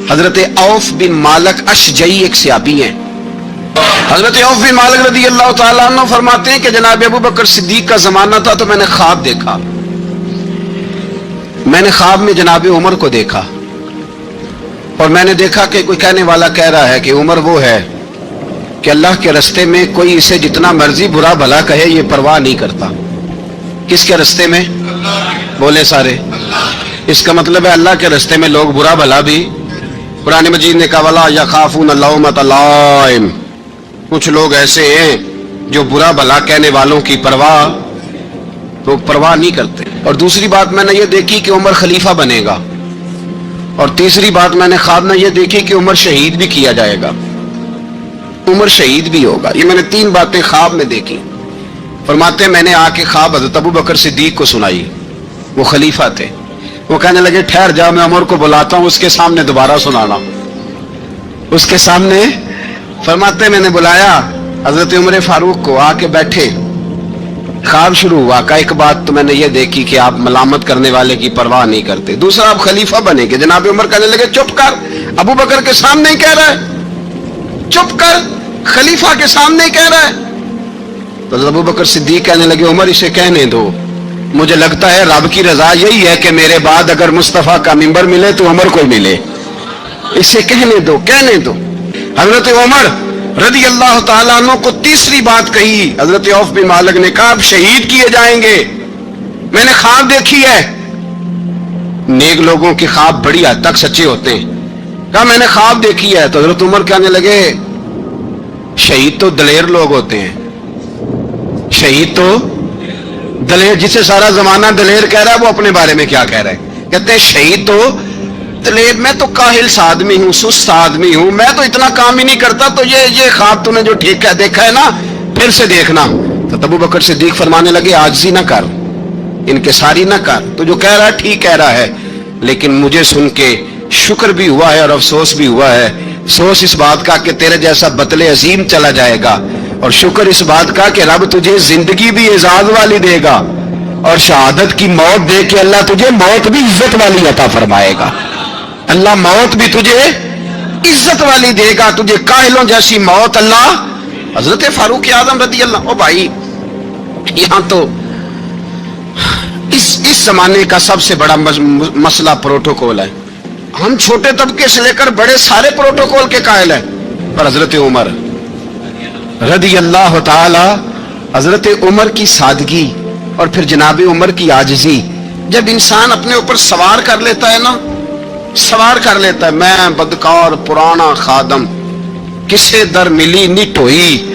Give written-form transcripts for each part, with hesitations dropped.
حضرت اوف بن مالک اشجعی ایک صحابی ہیں. حضرت اوف بن مالک رضی اللہ تعالیٰ عنہ فرماتے ہیں کہ جناب ابو بکر صدیق کا زمانہ تھا تو میں نے خواب دیکھا. میں نے خواب میں جناب عمر کو دیکھا اور میں نے دیکھا کہ کوئی کہنے والا کہہ رہا ہے کہ عمر وہ ہے کہ اللہ کے رستے میں کوئی اسے جتنا مرضی برا بھلا کہے یہ پرواہ نہیں کرتا. کس کے رستے میں؟ بولے سارے. اس کا مطلب ہے اللہ کے رستے میں لوگ برا بھلا بھی. قرآن مجید نے کہا وَلَا يَخَافُونَ لَوْمَةَ لَائِمٍ. کچھ لوگ ایسے ہیں جو برا بھلا کہنے والوں کی پرواہ نہیں کرتے. اور دوسری بات میں نے یہ دیکھی کہ عمر خلیفہ بنے گا. اور تیسری بات میں نے خواب میں یہ دیکھی کہ عمر شہید بھی کیا جائے گا. عمر شہید بھی ہوگا. یہ میں نے تین باتیں خواب میں دیکھی. فرماتے ہیں میں نے آ کے خواب حضرت ابو بکر صدیق کو سنائی. وہ خلیفہ تھے. وہ کہنے لگے ٹھہر جا میں عمر کو بلاتا ہوں اس کے سامنے دوبارہ سنانا. اس کے سامنے فرماتے ہیں میں نے بلایا حضرت عمر فاروق کو. آ کے بیٹھے. خواب شروع ہوا. کا ایک بات تو میں نے یہ دیکھی کہ آپ ملامت کرنے والے کی پرواہ نہیں کرتے. دوسرا آپ خلیفہ بنے گے. جناب عمر کہنے لگے چپ کر, ابو بکر کے سامنے ہی کہہ رہا ہے, چپ کر, خلیفہ کے سامنے ہی کہہ رہا ہے. تو ابو بکر صدیق کہنے لگے عمر اسے کہنے دو. مجھے لگتا ہے رب کی رضا یہی ہے کہ میرے بعد اگر مصطفیٰ کا منبر ملے تو عمر کو ملے. اسے کہنے دو, کہنے دو. حضرت عمر رضی اللہ تعالیٰ عنہ کو تیسری بات کہی. حضرت عوف بن مالک نے کہا آپ شہید کیے جائیں گے. میں نے خواب دیکھی ہے. نیک لوگوں کے خواب بڑی حد تک سچے ہوتے ہیں. کہا میں نے خواب دیکھی ہے. تو حضرت عمر کہنے لگے شہید تو دلیر لوگ ہوتے ہیں. شہید تو دلیر, جسے سارا زمانہ دلیر کہہ رہا ہے وہ اپنے بارے میں کیا کہہ رہا ہے؟ کہتے ہیں شہید تو دلیر. میں تو کاہل سا آدمی ہوں, سست سا آدمی ہوں, میں تو اتنا کام ہی نہیں کرتا. تو یہ خواب تو نے جو ٹھیک ہے دیکھا ہے نا پھر سے دیکھنا. تو ابو بکر صدیق فرمانے لگے عاجزی نہ کر, انکساری نہ کر. تو جو کہہ رہا ہے ٹھیک کہہ رہا ہے, لیکن مجھے سن کے شکر بھی ہوا ہے اور افسوس بھی ہوا ہے. افسوس اس بات کا کہ تیرے جیسا بطل عظیم چلا جائے گا, اور شکر اس بات کا کہ رب تجھے زندگی بھی اعزاز والی دے گا, اور شہادت کی موت دے کے اللہ تجھے موت بھی عزت والی عطا فرمائے گا. اللہ موت بھی تجھے عزت والی دے گا, تجھے کاہلوں جیسی موت اللہ. حضرت فاروق اعظم رضی اللہ. او بھائی یہاں تو اس زمانے کا سب سے بڑا مسئلہ پروٹوکول ہے. ہم چھوٹے طبقے سے لے کر بڑے سارے پروٹوکول کے قائل ہیں, پر حضرت عمر رضی اللہ تعالی, حضرت عمر کی سادگی اور پھر جناب عمر کی عاجزی, جب انسان اپنے اوپر سوار کر لیتا ہے نا, سوار کر لیتا ہے. میں بدکار پرانا خادم, کسے در ملی نٹ ہوئی,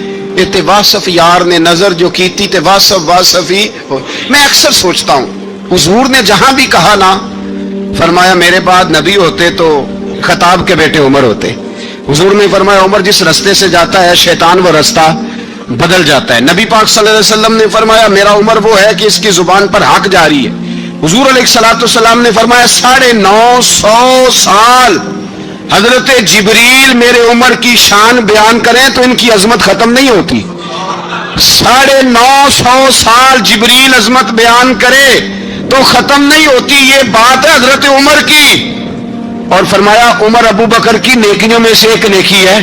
تے واصف یار نے نظر جو کی تھی تے واصف ہی. میں اکثر سوچتا ہوں حضور نے جہاں بھی کہا نا, فرمایا میرے بعد نبی ہوتے تو خطاب کے بیٹے عمر ہوتے. حضور نے فرمایا عمر جس رستے سے جاتا ہے شیطان وہ رستہ بدل جاتا ہے. نبی پاک صلی اللہ علیہ وسلم نے فرمایا میرا عمر وہ ہے کہ اس کی زبان پر حق جاری ہے. حضور علیہ الصلوۃ والسلام نے فرمایا 950 سال حضرت جبریل میرے عمر کی شان بیان کریں تو ان کی عظمت ختم نہیں ہوتی. 950 سال جبریل عظمت بیان کرے تو ختم نہیں ہوتی. یہ بات ہے حضرت عمر کی. اور فرمایا عمر ابو بکر کی نیکیوں میں سے ایک نیکی ہے.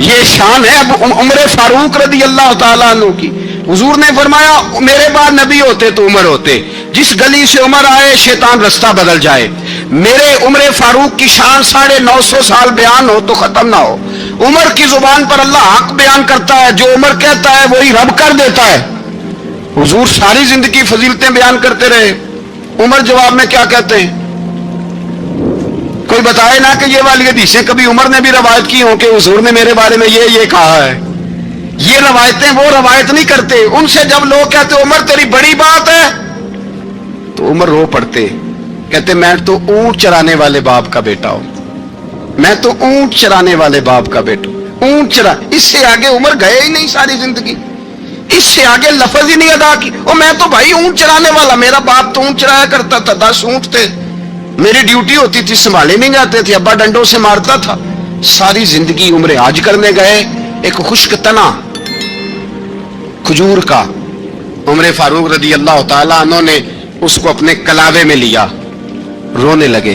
یہ شان ہے عمر فاروق رضی اللہ تعالیٰ عنہ کی. حضور نے فرمایا میرے بعد نبی ہوتے تو عمر ہوتے, جس گلی سے عمر آئے شیطان رستہ بدل جائے. میرے عمر فاروق کی شان 950 سال بیان ہو تو ختم نہ ہو. عمر کی زبان پر اللہ حق بیان کرتا ہے, جو عمر کہتا ہے وہی رب کر دیتا ہے. حضور ساری زندگی فضیلتیں بیان کرتے رہے, عمر جواب میں کیا کہتے ہیں؟ کوئی بتائے نا کہ یہ والی حدیثیں کبھی عمر نے بھی روایت کی ہوں کہ حضور نے میرے بارے میں یہ کہا ہے. یہ روایتیں وہ روایت نہیں کرتے. ان سے جب لوگ کہتے عمر تیری بڑی بات ہے تو عمر رو پڑتے, کہتے میں تو اونٹ چرانے والے باپ کا بیٹا ہوں, میں تو اونٹ چرانے والے باپ کا بیٹا ہوں. اونٹ چرا, اس سے آگے عمر گئے ہی نہیں ساری زندگی, اس سے آگے لفظ ہی نہیں ادا کی. اور میں تو بھائی اونٹ چرانے والا, میرا باپ تو اونٹ چرایا کرتا تھا, 10 اونٹ تھے, میری ڈیوٹی ہوتی تھی, سنبھالے نہیں جاتے تھے, ابا ڈنڈوں سے مارتا تھا. ساری زندگی عمر حج کرنے گئے, ایک خشک تنا کھجور کا عمر فاروق رضی اللہ تعالیٰ عنہ نے اس کو اپنے کلاوے میں لیا, رونے لگے.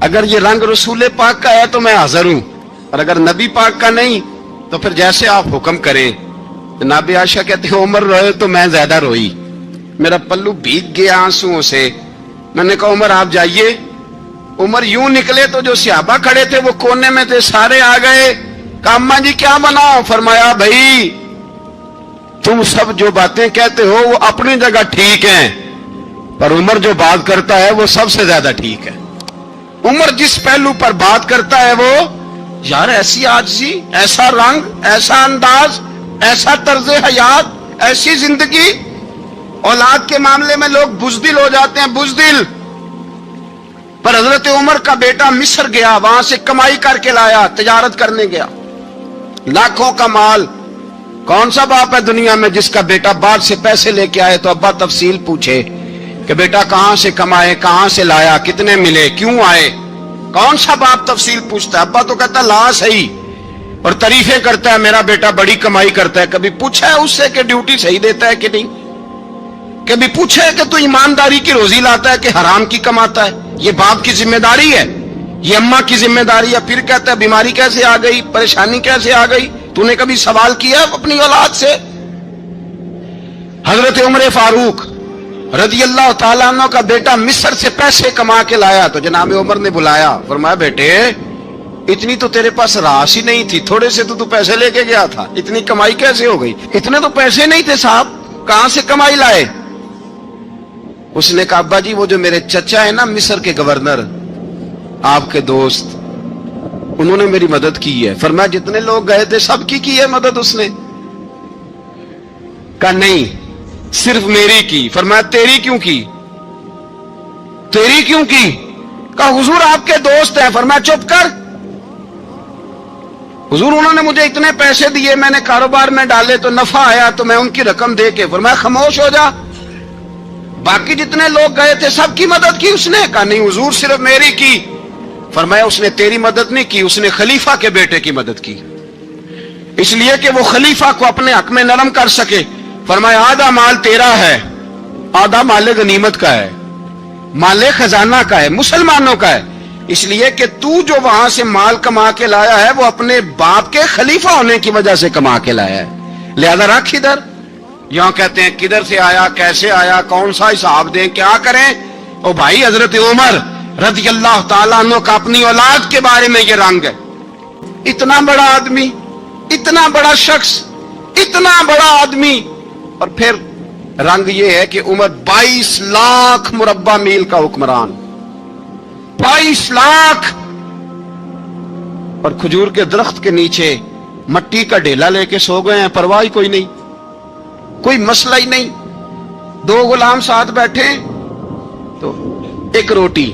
اگر یہ رنگ رسول پاک کا ہے تو میں حاضر ہوں، اور اگر نبی پاک کا نہیں تو پھر جیسے آپ حکم کریں۔ جناب عائشہ کہتے ہیں عمر روئے تو میں زیادہ روئی، میرا پلو بھیگ گیا آنسوؤں سے۔ میں نے کہا عمر آپ جائیے۔ عمر یوں نکلے تو جو صحابہ کھڑے تھے وہ کونے میں تھے، سارے آ گئے۔ کہا اماں جی کیا بناؤ؟ فرمایا بھائی تم سب جو باتیں کہتے ہو وہ اپنی جگہ ٹھیک ہیں، پر عمر جو بات کرتا ہے وہ سب سے زیادہ ٹھیک ہے۔ عمر جس پہلو پر بات کرتا ہے وہ، یار ایسی عاجزی، ایسا رنگ، ایسا انداز، ایسا طرز حیات، ایسی زندگی۔ اولاد کے معاملے میں لوگ بزدل ہو جاتے ہیں، بزدل، پر حضرت عمر کا بیٹا مصر گیا، وہاں سے کمائی کر کے لایا، تجارت کرنے گیا، لاکھوں کا مال۔ کون سا باپ ہے دنیا میں جس کا بیٹا باپ سے پیسے لے کے آئے تو ابا تفصیل پوچھے کہ بیٹا کہاں سے کمائے، کہاں سے لایا، کتنے ملے، کیوں آئے؟ کون سا باپ تفصیل پوچھتا ہے؟ ابا تو کہتا لا صحیح، اور تعریفیں کرتا ہے میرا بیٹا بڑی کمائی کرتا ہے۔ کبھی پوچھا ہے اس سے کہ ڈیوٹی صحیح دیتا ہے کہ نہیں؟ کبھی پوچھا ہے کہ تو ایمانداری کی روزی لاتا ہے کہ حرام کی کماتا ہے؟ یہ باپ کی ذمہ داری ہے، یہ اماں کی ذمہ داری ہے۔ پھر کہتا ہے بیماری کیسے آ گئی، پریشانی کیسے آ گئی؟ تو نے کبھی سوال کیا اپنی اولاد سے؟ حضرت عمر فاروق رضی اللہ تعالیٰ عنہ کا بیٹا مصر سے پیسے کما کے لایا تو جناب عمر نے بلایا، فرمایا بیٹے اتنی تو تیرے پاس راس ہی نہیں تھی، تھوڑے سے تو پیسے لے کے گیا تھا، اتنی کمائی کیسے ہو گئی؟ اتنے تو پیسے نہیں تھے صاحب، کہاں سے کمائی لائے؟ اس نے کہا ابا جی وہ جو میرے چچا ہے نا مصر کے گورنر، آپ کے دوست، انہوں نے میری مدد کی ہے۔ فرمایا جتنے لوگ گئے تھے سب کی ہے مدد اس نے؟ کہا نہیں صرف میری کی۔ فرمایا تیری کیوں کی؟ تیری کیوں کی؟ کہا حضور آپ کے دوست ہیں۔ فرمایا چپ کر، حضور انہوں نے مجھے اتنے پیسے دیے، میں نے کاروبار میں ڈالے تو نفع آیا تو میں ان کی رقم دے کے۔ فرمایا خاموش ہو جا، باقی جتنے لوگ گئے تھے سب کی مدد کی اس نے؟ کہا نہیں حضور صرف میری کی۔ فرمایا اس نے تیری مدد نہیں کی، اس نے خلیفہ کے بیٹے کی مدد کی، اس لیے کہ وہ خلیفہ کو اپنے حق میں نرم کر سکے۔ فرمایا آدھا مال تیرا ہے، آدھا مال غنیمت کا ہے، مال خزانہ کا ہے، مسلمانوں کا ہے، اس لیے کہ تو جو وہاں سے مال کما کے لایا ہے وہ اپنے باپ کے خلیفہ ہونے کی وجہ سے کما کے لایا ہے، لہذا رکھ ادھر۔ یہاں کہتے ہیں کدھر سے آیا، کیسے آیا، کون سا حساب دیں، کیا کریں؟ او بھائی حضرت عمر رضی اللہ تعالیٰ عنہ کا اپنی اولاد کے بارے میں یہ رنگ ہے۔ اتنا بڑا آدمی، اتنا بڑا شخص، اتنا بڑا آدمی، اور پھر رنگ یہ ہے کہ عمر 22 لاکھ مربع میل کا حکمران، 22 لاکھ، اور کھجور کے درخت کے نیچے مٹی کا ڈھیلا لے کے سو گئے ہیں، پرواہ کوئی نہیں، کوئی مسئلہ ہی نہیں۔ دو غلام ساتھ بیٹھے تو ایک روٹی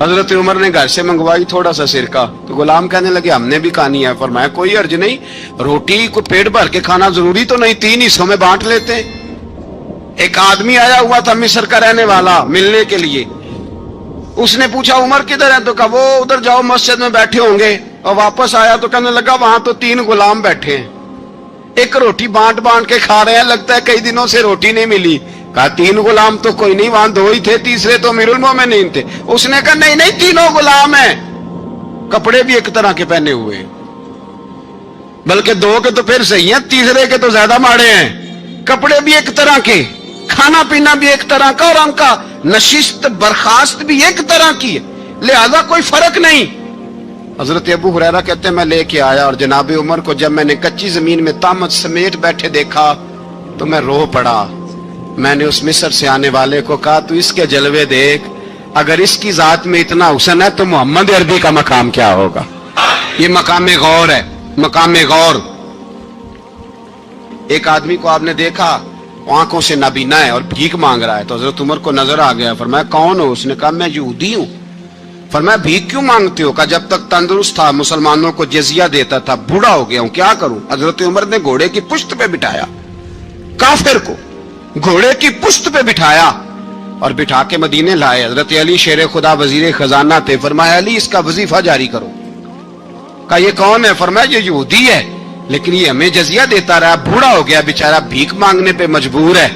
حضرت عمر نے گھر سے منگوائی، تھوڑا سا سرکہ، تو غلام کہنے لگے ہم نے بھی کھانی ہے۔ فرمایا کوئی حرج نہیں، روٹی کو پیٹ بھر کے کھانا ضروری تو نہیں، 3 حصوں میں بانٹ لیتے ہیں۔ ایک آدمی آیا ہوا تھا مصر کا رہنے والا ملنے کے لیے، اس نے پوچھا عمر کدھر ہے؟ تو کہا وہ ادھر جاؤ مسجد میں بیٹھے ہوں گے، اور واپس آیا تو کہنے لگا وہاں تو 3 غلام بیٹھے ہیں، ایک روٹی بانٹ بانٹ کے کھا رہے ہیں، لگتا ہے کئی دنوں سے روٹی نہیں ملی۔ کہا 3 غلام تو کوئی نہیں، وہاں 2 ہی تھے، تیسرے تو امیر المومنین تھے۔ اس نے کہا نہیں نہیں 3 غلام ہیں، کپڑے بھی ایک طرح کے پہنے ہوئے، بلکہ 2 کے تو پھر صحیح ہیں، تیسرے کے تو زیادہ ماڑے ہیں، کپڑے بھی ایک طرح کے، کھانا پینا بھی ایک طرح کا، اور ان کا نشست برخاست بھی ایک طرح کی ہے، لہذا کوئی فرق نہیں۔ حضرت ابو ہریرہ کہتے ہیں میں لے کے آیا، اور جناب عمر کو جب میں نے کچی زمین میں تامت سمیٹ بیٹھے دیکھا تو میں رو پڑا۔ میں نے اس مصر سے آنے والے کو کہا تو اس کے جلوے دیکھ، اگر اس کی ذات میں اتنا حسن ہے تو محمد عربی کا مقام کیا ہوگا؟ یہ مقام غور ہے، مقام غور۔ ایک آدمی کو آپ نے دیکھا آنکھوں سے نابینا ہے اور بھیک مانگ رہا ہے، تو حضرت عمر کو نظر آ گیا، فرمایا کون ہو؟ اس نے کہا میں یہودی ہوں۔ فرمایا بھیک کیوں مانگتے ہو؟ کہا جب تک تندرست تھا مسلمانوں کو جزیہ دیتا تھا، بوڑھا ہو گیا ہوں کیا کروں؟ حضرت عمر نے گھوڑے کی پشت پہ بٹھایا، کافر کو گھوڑے کی پشت پہ بٹھایا اور بٹھا کے مدینے لائے۔ حضرت علی شیر خدا وزیر خزانہ تھے، فرمایا علی اس کا وظیفہ جاری کرو۔ کہا یہ کون ہے؟ فرمایا یہ یہودی ہے لیکن یہ ہمیں جزیہ دیتا رہا، بوڑھا ہو گیا بیچارہ، بھیک مانگنے پہ مجبور ہے،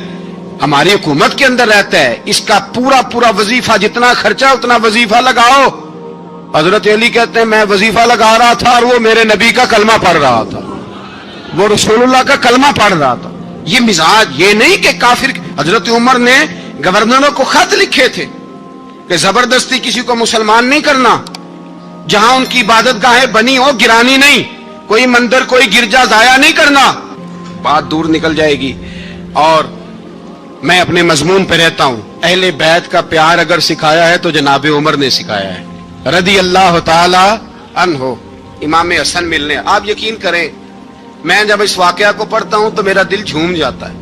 ہماری حکومت کے اندر رہتا ہے، اس کا پورا پورا وظیفہ، جتنا خرچہ اتنا وظیفہ لگاؤ۔ حضرت علی کہتے ہیں میں وظیفہ لگا رہا تھا اور وہ میرے نبی کا کلمہ پڑھ رہا تھا، وہ رسول اللہ کا کلمہ پڑھ رہا تھا۔ یہ مزاج، یہ نہیں کہ کافر۔ حضرت عمر نے گورنروں کو خط لکھے تھے کہ زبردستی کسی کو مسلمان نہیں کرنا، جہاں ان کی عبادت گاہیں بنی ہو گرانی نہیں، کوئی مندر کوئی گرجا ضائع نہیں کرنا۔ بات دور نکل جائے گی۔ اور میں اپنے مضمون پہ رہتا ہوں، اہل بیت کا پیار اگر سکھایا ہے تو جناب عمر نے سکھایا ہے رضی اللہ تعالی عنہ۔ امام حسن ملنے، آپ یقین کریں میں جب اس واقعہ کو پڑھتا ہوں تو میرا دل جھوم جاتا ہے۔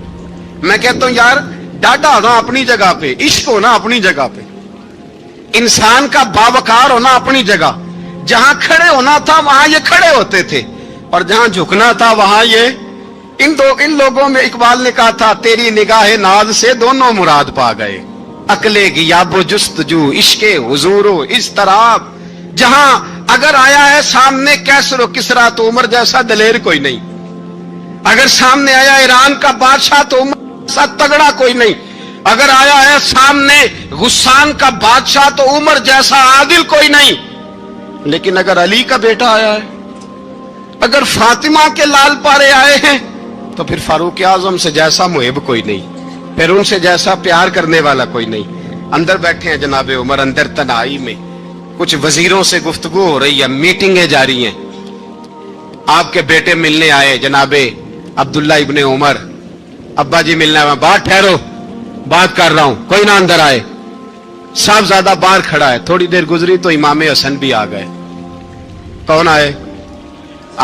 میں کہتا ہوں یار ڈاڈا ہونا اپنی جگہ پہ، عشق ہونا اپنی جگہ پہ، انسان کا باوقار ہونا اپنی جگہ، جہاں کھڑے ہونا تھا وہاں یہ کھڑے ہوتے تھے، اور جہاں جھکنا تھا وہاں یہ ان لوگوں میں اقبال نے کہا تھا تیری نگاہ ناز سے دونوں مراد پا گئے، عقل غیاب و جستجو عشق حضور و اضطراب۔ جہاں اگر آیا ہے سامنے کیسر و کسرا تو عمر جیسا دلیر کوئی نہیں، اگر سامنے آیا ایران کا بادشاہ تو عمر جیسا تگڑا کوئی نہیں، اگر آیا ہے سامنے غسان کا بادشاہ تو عمر جیسا عادل کوئی نہیں۔ لیکن اگر علی کا بیٹا آیا ہے، اگر فاطمہ کے لال پارے آئے ہیں تو پھر فاروق اعظم سے جیسا محب کوئی نہیں، پھر ان سے جیسا پیار کرنے والا کوئی نہیں۔ اندر بیٹھے ہیں جناب عمر، اندر تنہائی میں کچھ وزیروں سے گفتگو ہو رہی ہے، میٹنگیں جاری ہیں۔ آپ کے بیٹے ملنے آئے جناب عبداللہ ابن عمر، ابا جی ملنا ہے، بات ٹھہرو بات کر رہا ہوں، کوئی نہ اندر آئے۔ صاحبزادہ باہر کھڑا ہے، تھوڑی دیر گزری تو امام حسن بھی آ گئے۔ کون آئے؟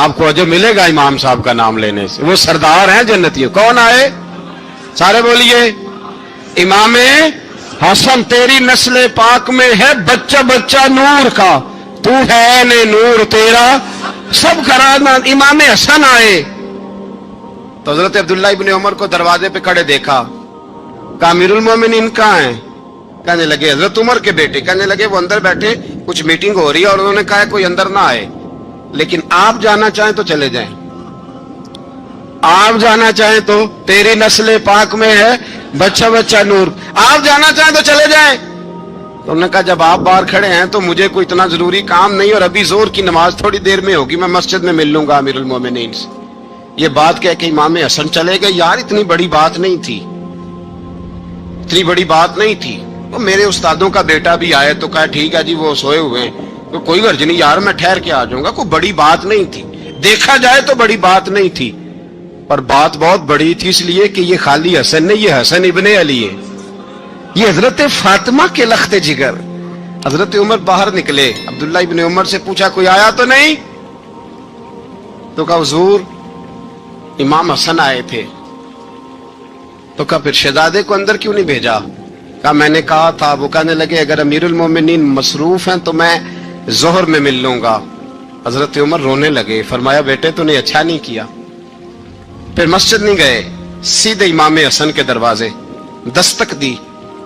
آپ کو جو ملے گا امام صاحب کا نام لینے سے، وہ سردار ہیں جنتی۔ کون آئے؟ سارے بولیے امام حسن، تیری نسل پاک میں ہے بچہ بچہ نور کا، تو ہے نے نور تیرا سب خرانا۔ امام حسن آئے تو حضرت عبداللہ ابن عمر کو دروازے پہ کھڑے دیکھا، کہا امیر المومنین کہاں ہیں؟ کہنے لگے حضرت عمر کے بیٹے۔ کہنے لگے وہ اندر بیٹھے، کچھ میٹنگ ہو رہی ہے اور انہوں نے کہا کوئی اندر نہ آئے، لیکن آپ جانا چاہیں تو چلے جائیں، آپ جانا چاہیں تو تیری نسل پاک میں ہے بچہ بچہ نور، آپ جانا چاہیں تو چلے جائیں۔ تو انہوں نے کہا جب آپ باہر کھڑے ہیں تو مجھے کوئی اتنا ضروری کام نہیں، اور ابھی زور کی نماز تھوڑی دیر میں ہوگی، میں مسجد میں مل لوں گا امیر المومنین سے۔ یہ بات کہہ کے امام حسن چلے گئے۔ یار اتنی بڑی بات نہیں تھی، اتنی بڑی بات نہیں تھی۔ وہ میرے استادوں کا بیٹا بھی آئے تو کہا ٹھیک ہے جی وہ سوئے ہوئے ہیں، تو کوئی غرض نہیں یار میں ٹھہر کے آ جاؤں گا، کوئی بڑی بات نہیں تھی، دیکھا جائے تو بڑی بات نہیں تھی، پر بات بہت بڑی تھی، اس لیے کہ یہ خالی حسن نہیں، یہ حسن ابن علی ہے، یہ حضرت فاطمہ کے لخت جگر۔ حضرت عمر باہر نکلے، عبداللہ ابن عمر سے پوچھا کوئی آیا تو نہیں؟ تو کہا حضور امام حسن آئے تھے۔ تو کہا پھر شہزادے کو اندر کیوں نہیں بھیجا؟ کہا میں نے کہا تھا۔ وہ کہنے لگے اگر امیر المومنین مصروف ہیں تو میں ظہر میں مل لوں گا۔ حضرت عمر رونے لگے، فرمایا بیٹے تو نے اچھا نہیں کیا۔ پھر مسجد نہیں گئے، سیدھے امام حسن کے دروازے دستک دی،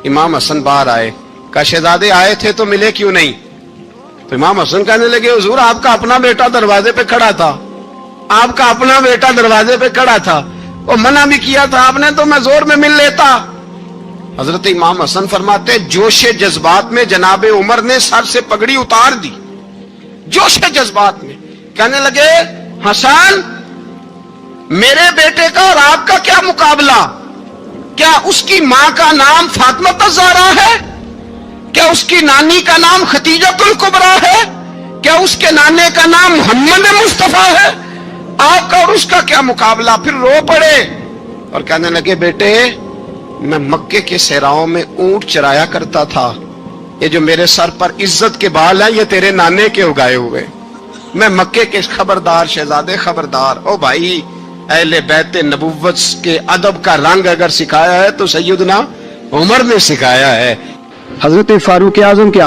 امام حسن باہر آئے، کہا شہزادے آئے تھے تو ملے کیوں نہیں؟ تو امام حسن کہنے لگے حضور آپ کا اپنا بیٹا دروازے پہ کھڑا تھا، آپ کا اپنا بیٹا دروازے پہ کھڑا تھا، وہ منع بھی کیا تھا آپ نے تو میں زور میں مل لیتا۔ حضرت امام حسن فرماتے جوش جذبات میں جناب عمر نے سر سے پگڑی اتار دی، جوش جذبات میں کہنے لگے حسن میرے بیٹے کا اور آپ کا کیا مقابلہ؟ کیا اس کی ماں کا نام فاطمہ الزہرا ہے؟ کیا اس کی نانی کا نام خدیجۃ الکبریٰ ہے؟ کیا اس کے نانے کا نام محمد مصطفیٰ ہے؟ آپ کا اور اس کا کیا مقابلہ؟ پھر رو پڑے اور کہنے لگے بیٹے میں مکے کے صحراؤں میں اونٹ چرایا کرتا تھا، یہ جو میرے سر پر عزت کے بال ہیں یہ تیرے نانے کے اگائے ہوئے، میں مکے کے خبردار شہزادے خبردار۔ او بھائی اہل بیت نبوت کے ادب کا رنگ اگر سکھایا ہے تو سیدنا عمر نے سکھایا ہے۔ حضرت فاروق اعظم کے